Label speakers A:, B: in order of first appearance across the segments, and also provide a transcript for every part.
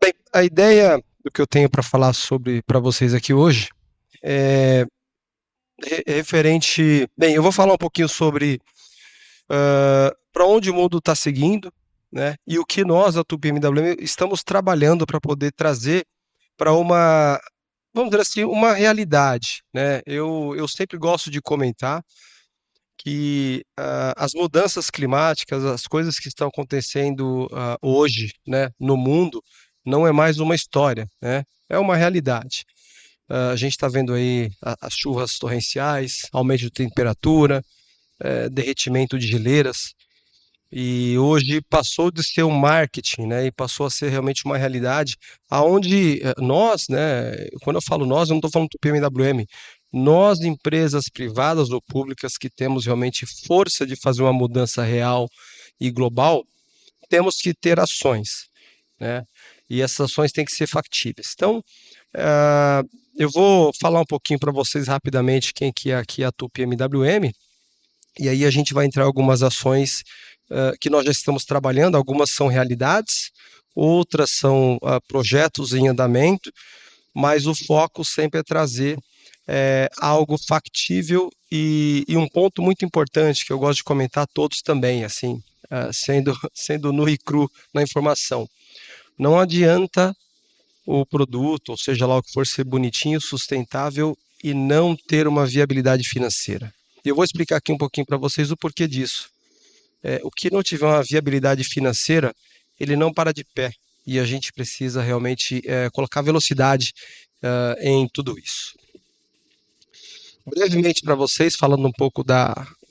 A: Bem, a ideia do que eu tenho para falar sobre para vocês aqui hoje é referente. Bem, eu vou falar um pouquinho sobre para onde o mundo está seguindo, né? E o que nós, da Tupi MWM, estamos trabalhando para poder trazer para uma, vamos dizer assim, uma realidade, né? Eu sempre gosto de comentar que as mudanças climáticas, as coisas que estão acontecendo hoje, né, no mundo, não é mais uma história, né? É uma realidade. A gente está vendo aí as chuvas torrenciais, aumento de temperatura, derretimento de geleiras, e hoje passou de ser um marketing, né, e passou a ser realmente uma realidade, aonde nós, né, quando eu falo nós, eu não estou falando do PMWM, nós, empresas privadas ou públicas que temos realmente força de fazer uma mudança real e global, temos que ter ações, né, e essas ações têm que ser factíveis. Então, eu vou falar um pouquinho para vocês rapidamente quem que é aqui a Tupi MWM, e aí a gente vai entrar em algumas ações que nós já estamos trabalhando, algumas são realidades, outras são projetos em andamento, mas o foco sempre é trazer algo factível e um ponto muito importante que eu gosto de comentar todos também, assim, sendo nu e cru na informação. Não adianta o produto, ou seja lá o que for, ser bonitinho, sustentável e não ter uma viabilidade financeira. E eu vou explicar aqui um pouquinho para vocês o porquê disso. O que não tiver uma viabilidade financeira, ele não para de pé. E a gente precisa realmente colocar velocidade em tudo isso. Brevemente para vocês, falando um pouco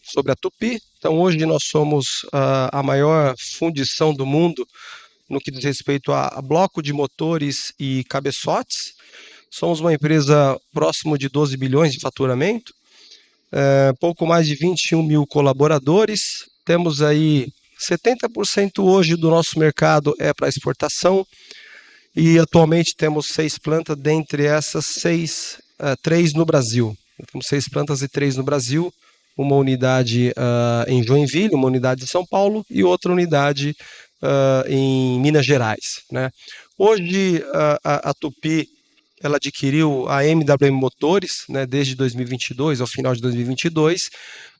A: sobre a Tupi. Então, hoje nós somos a maior fundição do mundo no que diz respeito a bloco de motores e cabeçotes. Somos uma empresa próximo de 12 bilhões de faturamento, pouco mais de 21 mil colaboradores. Temos aí 70% hoje do nosso mercado é para exportação e atualmente temos 6 plantas, dentre essas 6, 3 no Brasil. Temos 6 plantas e 3 no Brasil, uma unidade em Joinville, uma unidade em São Paulo e outra unidade em Minas Gerais, né? Hoje a Tupi ela adquiriu a MWM Motores, né, desde 2022, ao final de 2022,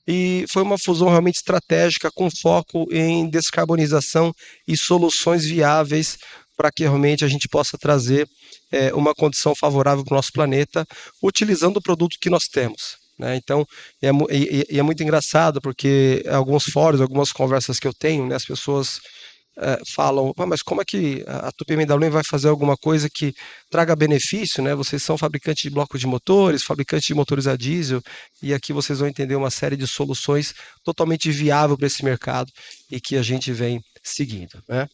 A: e foi uma fusão realmente estratégica com foco em descarbonização e soluções viáveis para que realmente a gente possa trazer uma condição favorável para o nosso planeta, utilizando o produto que nós temos. Né? Então, é muito engraçado, porque alguns fóruns, algumas conversas que eu tenho, né, as pessoas falam, mas como é que a Tupi MWM vai fazer alguma coisa que traga benefício, né? Vocês são fabricantes de blocos de motores, fabricantes de motores a diesel, e aqui vocês vão entender uma série de soluções totalmente viável para esse mercado e que a gente vem seguindo, né?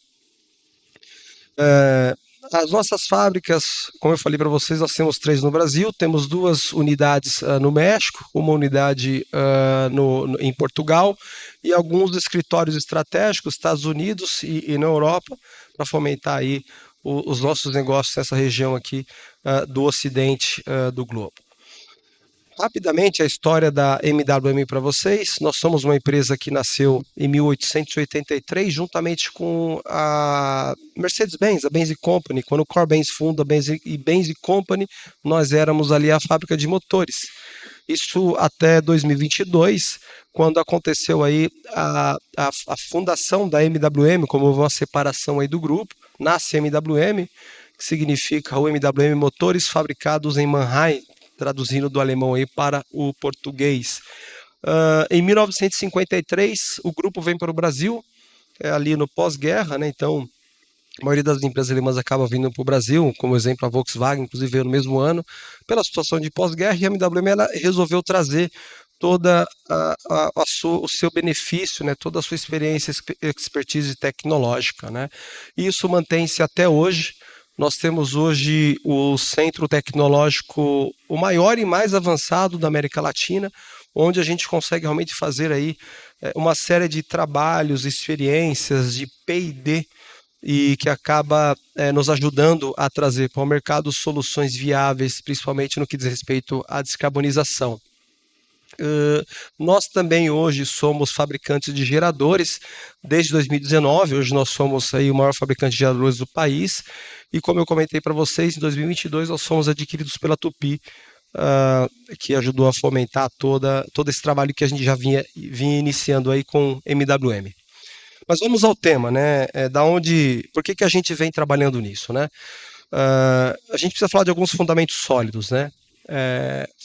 A: As nossas fábricas, como eu falei para vocês, nós temos 3 no Brasil, temos 2 unidades no México, uma unidade em Portugal e alguns escritórios estratégicos, Estados Unidos e na Europa, para fomentar aí os nossos negócios nessa região aqui do ocidente do globo. Rapidamente a história da MWM para vocês. Nós somos uma empresa que nasceu em 1883, juntamente com a Mercedes-Benz, a Benz Company. Quando o Core Benz funda a Benz Company, nós éramos ali a fábrica de motores. Isso até 2022, quando aconteceu aí a fundação da MWM, como uma separação aí do grupo, nasce a MWM, que significa o MWM Motores Fabricados em Mannheim, traduzindo do alemão aí para o português. Em 1953, o grupo vem para o Brasil, ali no pós-guerra, né? Então, a maioria das empresas alemãs acaba vindo para o Brasil, como exemplo a Volkswagen, inclusive veio no mesmo ano, pela situação de pós-guerra, e a MWM ela resolveu trazer toda o seu benefício, né, toda a sua experiência, expertise tecnológica, né? E isso mantém-se até hoje. Nós temos hoje o centro tecnológico, o maior e mais avançado da América Latina, onde a gente consegue realmente fazer aí uma série de trabalhos, experiências de P&D e que acaba nos ajudando a trazer para o mercado soluções viáveis, principalmente no que diz respeito à descarbonização. Nós também hoje somos fabricantes de geradores desde 2019. Hoje nós somos aí o maior fabricante de geradores do país. E como eu comentei para vocês, em 2022 nós fomos adquiridos pela Tupy, que ajudou a fomentar todo esse trabalho que a gente já vinha iniciando aí com MWM. Mas vamos ao tema, né? Por que a gente vem trabalhando nisso, né? A gente precisa falar de alguns fundamentos sólidos, né?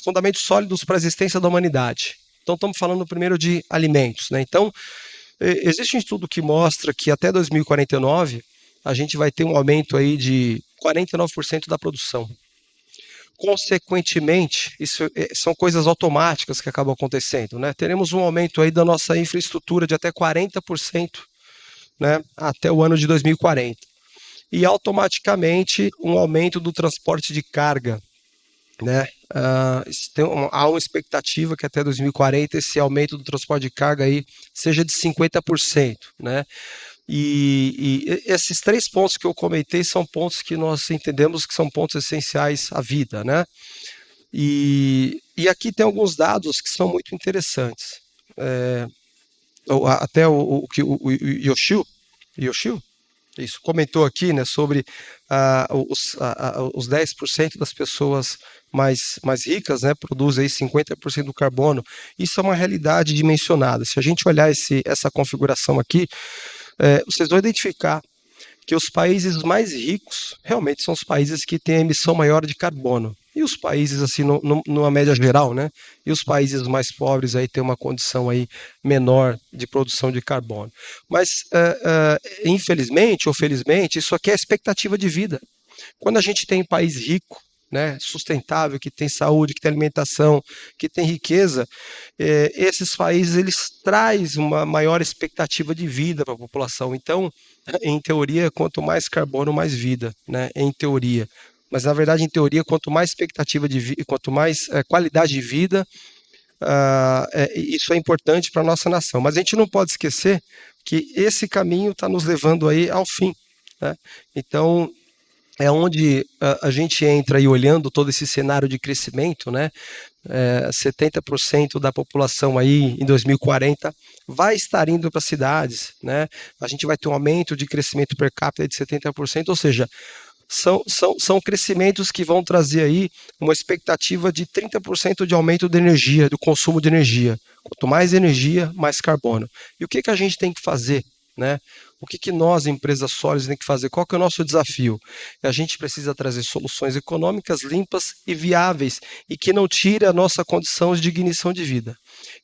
A: Fundamentos sólidos para a existência da humanidade. Então, estamos falando primeiro de alimentos, né? Então, existe um estudo que mostra que até 2049 a gente vai ter um aumento aí de 49% da produção. Consequentemente, isso são coisas automáticas que acabam acontecendo, né? Teremos um aumento aí da nossa infraestrutura de até 40%, né, até o ano de 2040. E automaticamente um aumento do transporte de carga, né? Há uma expectativa que até 2040 esse aumento do transporte de carga aí seja de 50%, né? E esses 3 pontos que eu comentei são pontos que nós entendemos que são pontos essenciais à vida, né? E aqui tem alguns dados que são muito interessantes. Até o Yoshio isso, comentou aqui, né, sobre os 10% das pessoas mais ricas, né, produzem aí 50% do carbono. Isso é uma realidade dimensionada. Se a gente olhar essa configuração aqui, vocês vão identificar que os países mais ricos realmente são os países que têm a emissão maior de carbono. E os países, assim, numa média geral, né? E os países mais pobres aí têm uma condição aí menor de produção de carbono. Mas, infelizmente ou felizmente, isso aqui é a expectativa de vida. Quando a gente tem um país rico, né, sustentável, que tem saúde, que tem alimentação, que tem riqueza, esses países eles trazem uma maior expectativa de vida para a população. Então, em teoria, quanto mais carbono, mais vida, né? Em teoria. Mas na verdade, em teoria, quanto mais expectativa de vida, quanto mais qualidade de vida, isso é importante para a nossa nação. Mas a gente não pode esquecer que esse caminho está nos levando aí ao fim, né? Então, é onde a gente entra aí olhando todo esse cenário de crescimento, né? 70% da população aí em 2040 vai estar indo para cidades, né? A gente vai ter um aumento de crescimento per capita de 70%, ou seja, são crescimentos que vão trazer aí uma expectativa de 30% de aumento de energia, do consumo de energia. Quanto mais energia, mais carbono. E o que a gente tem que fazer, né? O que nós, empresas sólidas, tem que fazer? Qual que é o nosso desafio? A gente precisa trazer soluções econômicas, limpas e viáveis e que não tire a nossa condição de ignição de vida.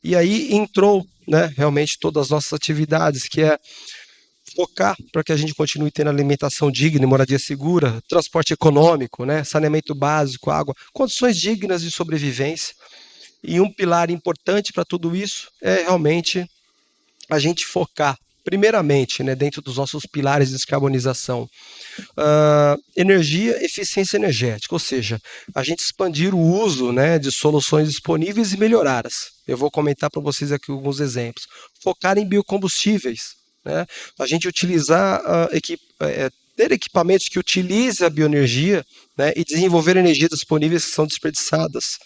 A: E aí entrou, né, realmente todas as nossas atividades, que é focar para que a gente continue tendo alimentação digna, moradia segura, transporte econômico, né, saneamento básico, água, condições dignas de sobrevivência. E um pilar importante para tudo isso é realmente a gente focar, primeiramente, né, dentro dos nossos pilares de descarbonização, energia, eficiência energética, ou seja, a gente expandir o uso, né, de soluções disponíveis e melhorá-las. Eu vou comentar para vocês aqui alguns exemplos. Focar em biocombustíveis, né, a gente utilizar, ter equipamentos que utilizem a bioenergia, né, e desenvolver energias disponíveis que são desperdiçadas.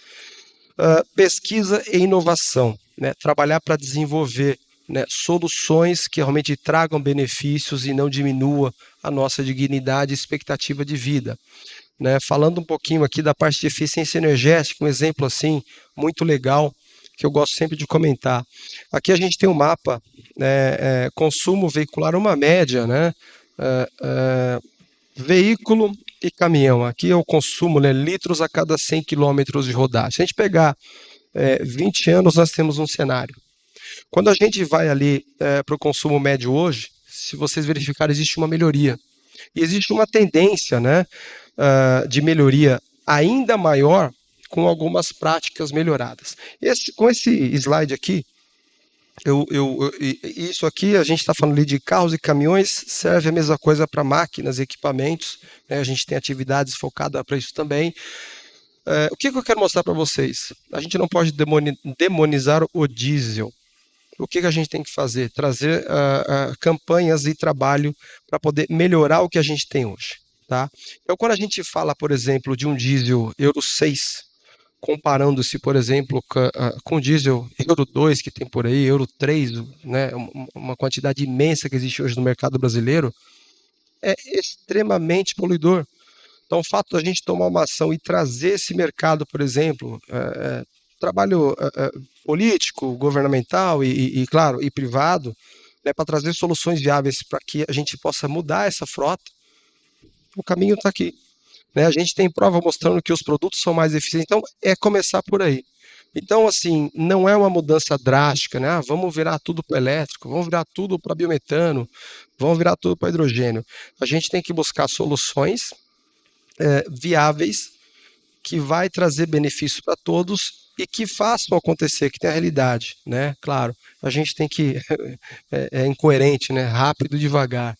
A: Pesquisa e inovação, né, trabalhar para desenvolver, né, soluções que realmente tragam benefícios e não diminua a nossa dignidade e expectativa de vida, né? Falando um pouquinho aqui da parte de eficiência energética, um exemplo assim muito legal que eu gosto sempre de comentar. Aqui a gente tem um mapa, né, consumo veicular, uma média, né, veículo e caminhão. Aqui é o consumo, né, litros a cada 100 quilômetros de rodagem. Se a gente pegar 20 anos, nós temos um cenário. Quando a gente vai ali para o consumo médio hoje, se vocês verificarem, existe uma melhoria. E existe uma tendência, né, de melhoria ainda maior com algumas práticas melhoradas. Com esse slide aqui, isso aqui a gente está falando ali de carros e caminhões, serve a mesma coisa para máquinas e equipamentos, né, a gente tem atividades focadas para isso também. O que eu quero mostrar para vocês? A gente não pode demonizar o diesel. O que a gente tem que fazer? Trazer campanhas e trabalho para poder melhorar o que a gente tem hoje, tá? Então, quando a gente fala, por exemplo, de um diesel Euro 6, comparando-se, por exemplo, com diesel Euro 2 que tem por aí, Euro 3, né, uma quantidade imensa que existe hoje no mercado brasileiro, é extremamente poluidor. Então, o fato da gente tomar uma ação e trazer esse mercado, por exemplo, trabalho político, governamental claro, e privado, né, para trazer soluções viáveis para que a gente possa mudar essa frota, o caminho está aqui. Né? A gente tem prova mostrando que os produtos são mais eficientes, então é começar por aí. Então, assim, não é uma mudança drástica, né? Vamos virar tudo para elétrico, vamos virar tudo para biometano, vamos virar tudo para hidrogênio. A gente tem que buscar soluções viáveis, que vai trazer benefício para todos e que façam acontecer, que tenha realidade, né? Claro, a gente tem que é incoerente, né? Rápido e devagar.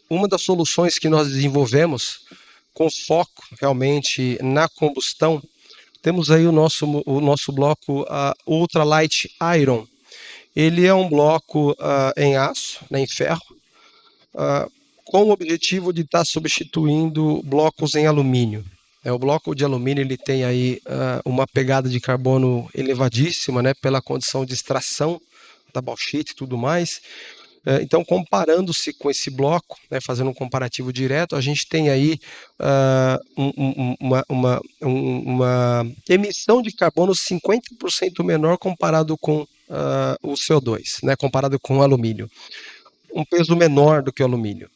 A: Uma das soluções que nós desenvolvemos com foco realmente na combustão, temos aí o nosso bloco Ultralight Iron. Ele é um bloco em aço, né, em ferro, com o objetivo de estar substituindo blocos em alumínio. O bloco de alumínio ele tem aí uma pegada de carbono elevadíssima, né, pela condição de extração da bauxita e tudo mais. Então, comparando-se com esse bloco, né, fazendo um comparativo direto, a gente tem aí uma emissão de carbono 50% menor comparado com o CO2, né, comparado com o alumínio. Um peso menor do que o alumínio.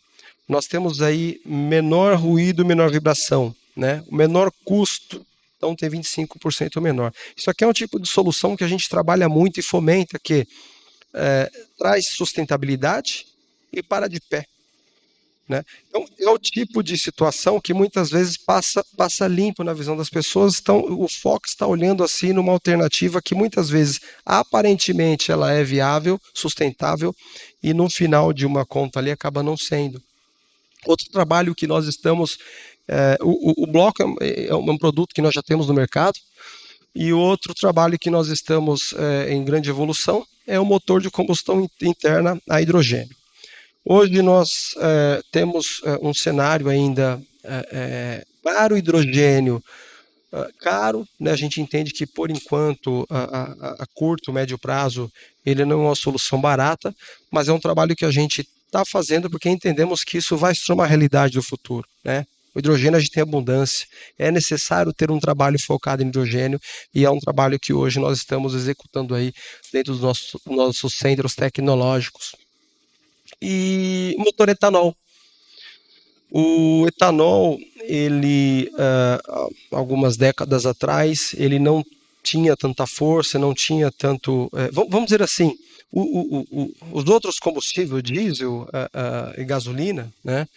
A: Nós temos aí menor ruído, menor vibração, né, menor custo, então tem 25% menor. Isso aqui é um tipo de solução que a gente trabalha muito e fomenta, que traz sustentabilidade e para de pé. Né? Então, é o tipo de situação que muitas vezes passa limpo na visão das pessoas. Então, o foco está olhando assim numa alternativa que muitas vezes, aparentemente, ela é viável, sustentável, e no final de uma conta ali acaba não sendo. Outro trabalho que nós estamos... o bloco é um produto que nós já temos no mercado, e o outro trabalho que nós estamos em grande evolução é o motor de combustão interna a hidrogênio. Hoje nós temos um cenário ainda para o hidrogênio caro, né? A gente entende que por enquanto a curto, médio prazo, ele não é uma solução barata, mas é um trabalho que a gente está fazendo porque entendemos que isso vai se tornar uma realidade do futuro, né? O hidrogênio a gente tem abundância, é necessário ter um trabalho focado em hidrogênio e é um trabalho que hoje nós estamos executando aí dentro dos nossos centros tecnológicos. E motor etanol. O etanol, ele, algumas décadas atrás, ele não tinha tanta força, não tinha tanto... vamos dizer assim, os outros combustíveis, diesel e gasolina, né?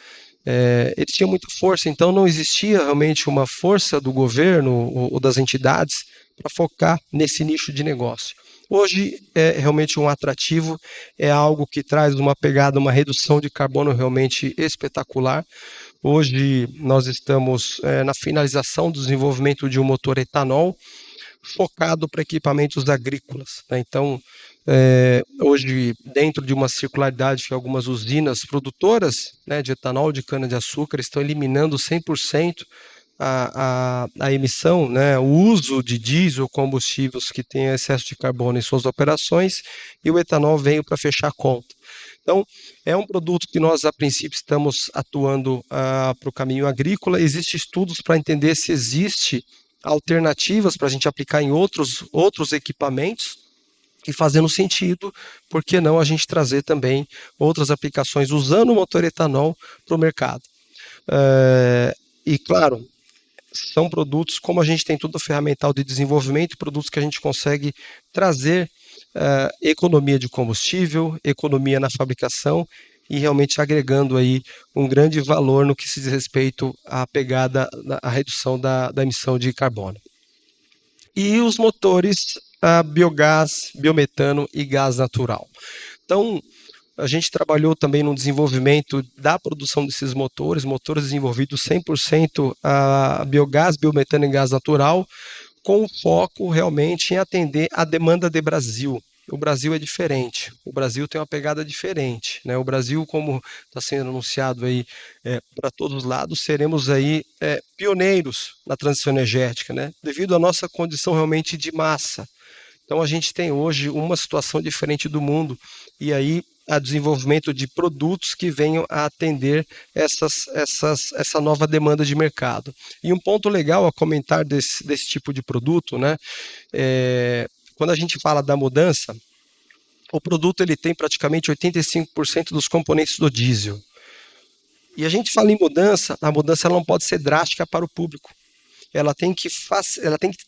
A: Eles tinham muita força, então não existia realmente uma força do governo ou das entidades para focar nesse nicho de negócio. Hoje é realmente um atrativo, é algo que traz uma pegada, uma redução de carbono realmente espetacular. Hoje nós estamos na finalização do desenvolvimento de um motor etanol focado para equipamentos agrícolas, né? Então, hoje, dentro de uma circularidade que algumas usinas produtoras, né, de etanol de cana-de-açúcar estão eliminando 100% a emissão, né, o uso de diesel, combustíveis que têm excesso de carbono em suas operações, e o etanol veio para fechar a conta. Então, é um produto que nós, a princípio, estamos atuando para o caminho agrícola. Existem estudos para entender se existe alternativas para a gente aplicar em outros equipamentos, e fazendo sentido, por que não a gente trazer também outras aplicações usando o motor etanol para o mercado. E claro, são produtos, como a gente tem todo o ferramental de desenvolvimento, produtos que a gente consegue trazer economia de combustível, economia na fabricação e realmente agregando aí um grande valor no que se diz respeito à pegada, à redução da emissão de carbono. E os motores biogás, biometano e gás natural. Então, a gente trabalhou também no desenvolvimento da produção desses motores desenvolvidos 100% a biogás, biometano e gás natural, com foco realmente em atender a demanda de Brasil. o Brasil é diferente. O Brasil tem uma pegada diferente, né? O Brasil, como está sendo anunciado aí para todos os lados, seremos aí pioneiros na transição energética, né? Devido à nossa condição realmente de massa. Então a gente tem hoje uma situação diferente do mundo e aí a desenvolvimento de produtos que venham a atender essa nova demanda de mercado. E um ponto legal a comentar desse tipo de produto, né? Quando a gente fala da mudança, o produto ele tem praticamente 85% dos componentes do diesel. E a gente fala em mudança, a mudança ela não pode ser drástica para o público. Ela tem que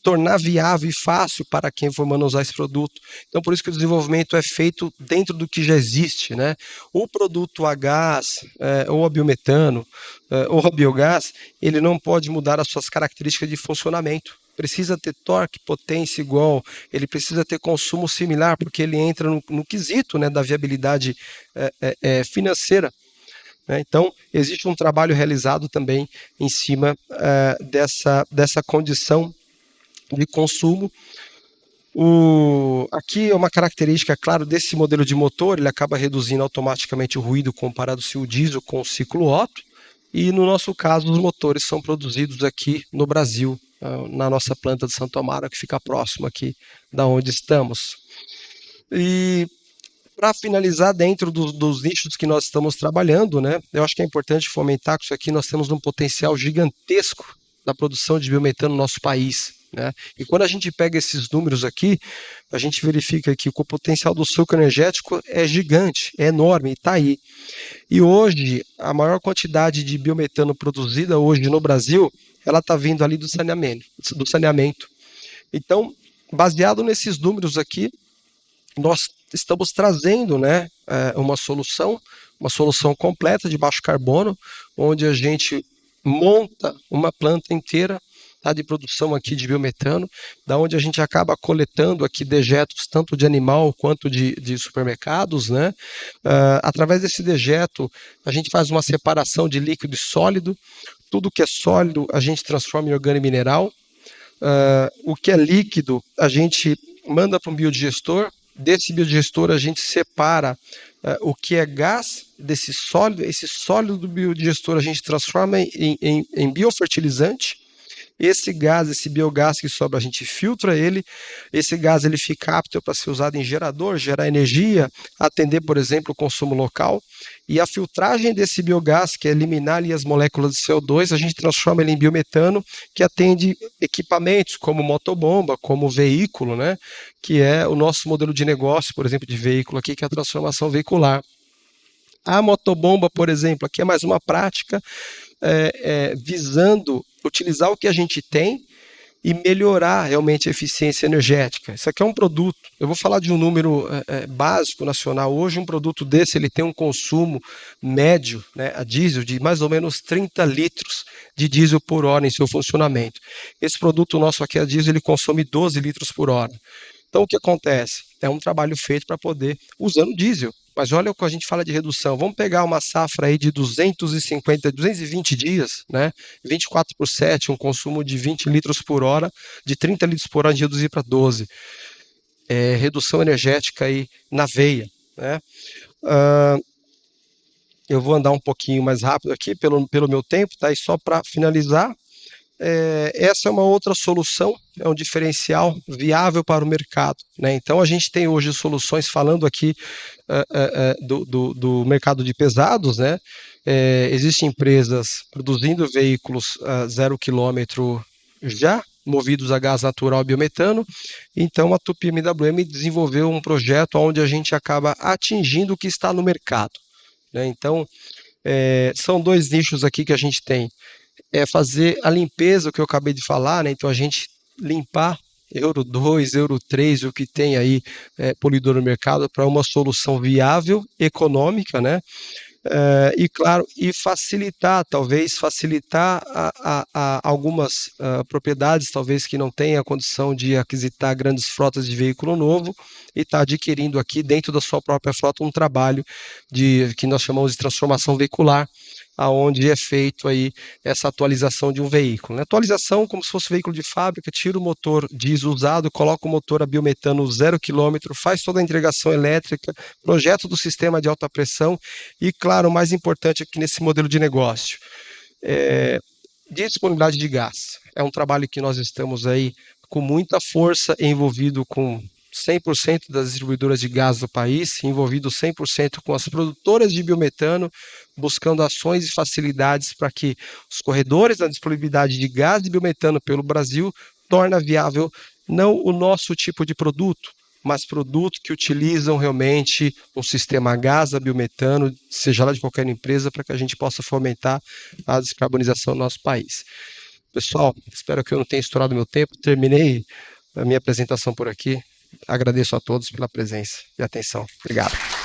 A: tornar viável e fácil para quem for manusear esse produto. Então, por isso que o desenvolvimento é feito dentro do que já existe, né? O produto a gás, ou a biometano, ou a biogás, ele não pode mudar as suas características de funcionamento. Precisa ter torque, potência igual, ele precisa ter consumo similar, porque ele entra no quesito, né, da viabilidade financeira. Então, existe um trabalho realizado também em cima dessa condição de consumo. Aqui é uma característica, claro, desse modelo de motor, ele acaba reduzindo automaticamente o ruído comparado-se o diesel com o ciclo Otto, e no nosso caso os motores são produzidos aqui no Brasil, na nossa planta de Santo Amaro, que fica próximo aqui da onde estamos. E para finalizar, dentro dos nichos que nós estamos trabalhando, né, eu acho que é importante fomentar que isso aqui nós temos um potencial gigantesco da produção de biometano no nosso país, né? E quando a gente pega esses números aqui, a gente verifica que o potencial do suco energético é gigante, é enorme, está aí. E hoje, a maior quantidade de biometano produzida hoje no Brasil, ela está vindo ali do saneamento. Então, baseado nesses números aqui, nós estamos trazendo, né, uma solução completa de baixo carbono, onde a gente monta uma planta inteira, tá, de produção aqui de biometano, da onde a gente acaba coletando aqui dejetos tanto de animal quanto de supermercados, né? Através desse dejeto a gente faz uma separação de líquido e sólido. Tudo que é sólido a gente transforma em orgânico mineral. O que é líquido a gente manda para um biodigestor. Desse biodigestor a gente separa o que é gás desse sólido. Esse sólido do biodigestor a gente transforma em biofertilizante. Esse gás, esse biogás que sobra, a gente filtra ele. Esse gás ele fica apto para ser usado em gerador, gerar energia, atender, por exemplo, o consumo local. E a filtragem desse biogás, que é eliminar ali as moléculas de CO2, a gente transforma ele em biometano, que atende equipamentos como motobomba, como veículo, né? Que é o nosso modelo de negócio, por exemplo, de veículo aqui, que é a transformação veicular. A motobomba, por exemplo, aqui é mais uma prática visando utilizar o que a gente tem e melhorar realmente a eficiência energética. Isso aqui é um produto, eu vou falar de um número básico nacional. Hoje um produto desse ele tem um consumo médio, né, a diesel, de mais ou menos 30 litros de diesel por hora em seu funcionamento. Esse produto nosso aqui, a diesel, ele consome 12 litros por hora. Então o que acontece? É um trabalho feito para poder, usando diesel. Mas olha o que a gente fala de redução. Vamos pegar uma safra aí de 220 dias, né? 24/7, um consumo de 20 litros por hora, de 30 litros por hora, de reduzir para 12. Redução energética aí na veia, né? Eu vou andar um pouquinho mais rápido aqui pelo meu tempo, tá? E só para finalizar, essa é uma outra solução, é um diferencial viável para o mercado, né? Então a gente tem hoje soluções, falando aqui do mercado de pesados, né? Existem empresas produzindo veículos 0 km já movidos a gás natural biometano. Então a Tupy MWM desenvolveu um projeto onde a gente acaba atingindo o que está no mercado, né? Então são dois nichos aqui que a gente tem. Fazer a limpeza, o que eu acabei de falar, né? Então a gente limpar Euro 2, Euro 3, o que tem aí polidor no mercado, para uma solução viável, econômica, né? E claro, e facilitar algumas propriedades, talvez que não tenham a condição de aquisitar grandes frotas de veículo novo, e está adquirindo aqui dentro da sua própria frota um trabalho que nós chamamos de transformação veicular, aonde é feito aí essa atualização de um veículo, né? Atualização como se fosse veículo de fábrica, tira o motor diesel usado, coloca o motor a biometano 0 km, faz toda a integração elétrica, projeto do sistema de alta pressão e, claro, o mais importante aqui nesse modelo de negócio, disponibilidade de gás. É um trabalho que nós estamos aí com muita força envolvido com 100% das distribuidoras de gás do país, envolvido 100% com as produtoras de biometano, buscando ações e facilidades para que os corredores da disponibilidade de gás de biometano pelo Brasil torna viável não o nosso tipo de produto, mas produtos que utilizam realmente um sistema a gás a biometano, seja lá de qualquer empresa, para que a gente possa fomentar a descarbonização do nosso país. Pessoal, espero que eu não tenha estourado meu tempo. Terminei a minha apresentação por aqui. Agradeço a todos pela presença e atenção. Obrigado.